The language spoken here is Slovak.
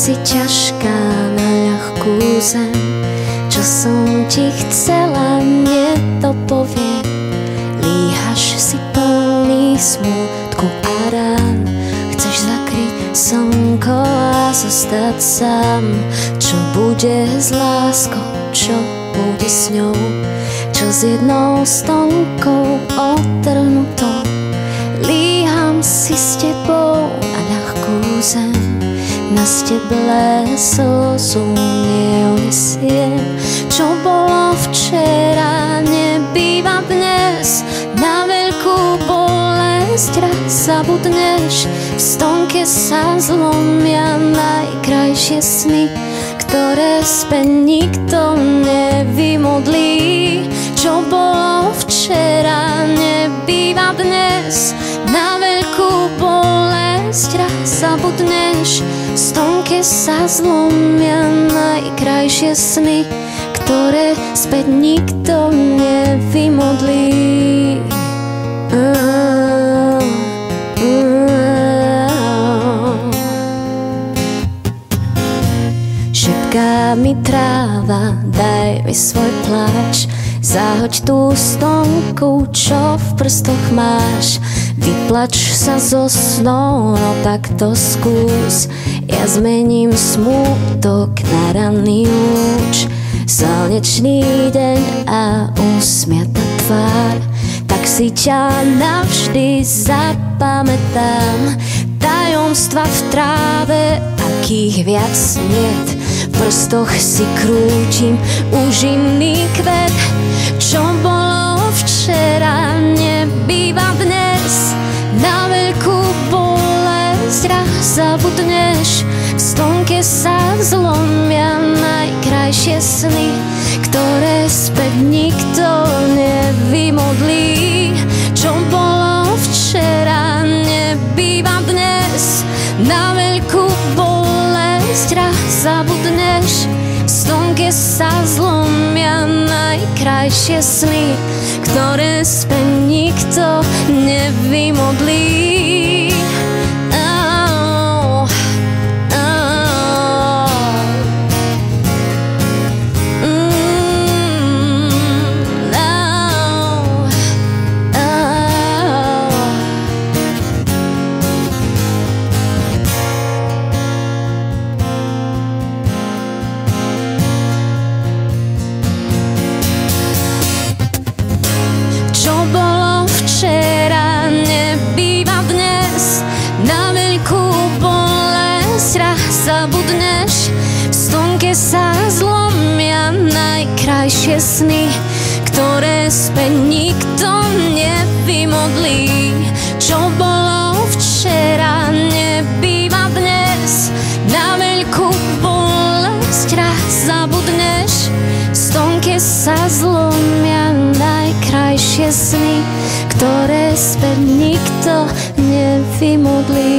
si ťažká na ľahkú zem. Čo som ti chcela, nedopoviem. Líhaš, si plný smútku a rán. Chceš zakryť slnko a zostať sám. Čo bude s láskou, čo bude s ňou? Čo s jednou stonkou otrhnutou? Líham si s tebou na ľahkú zem. Na steble slzu neunesiem. Čo bolo včera, nebýva dnes. Na veľkú bolesť raz zabudneš. V stonke sa zlomia najkrajšie sny, ktoré späť nikto nevymodlí. Čo bolo včera, nebýva dnes. Na veľkú bolesť raz zabudneš. V stonke sa zlomia najkrajšie sny, ktoré späť nikto nevymodlí. Šepká mi tráva, daj mi svoj pláč. Zahoď tú stonku, čo v prstoch máš. Vyplač sa zo snou, no tak to skús. Ja zmením smútok na ranný lúč. Slnečný deň a usmiatá tvár. Tak si ťa navždy zapamätám. Tajomstva v tráve, akých viac niet. V prstoch si krútim už iný kvet. Čo bolo včera, nebýva dnes. Na veľkú bolesť raz zabudneš. V stonke sa zlomia najkrajšie sny, ktoré späť nikto nevymodlí. Čo bolo včera, nebýva dnes. Na veľkú bolesť raz zabudneš. V stonke sa zlomia najkrajšie sny, ktoré späť nikto nevymodlí. Zabudneš, v stonke sa zlomia najkrajšie sny, ktoré späť nikto nevymodlí. Čo bolo včera, nebýva dnes. Na veľkú bolesť raz zabudneš. V stonke sa zlomia najkrajšie sny, ktoré späť nikto nevymodlí.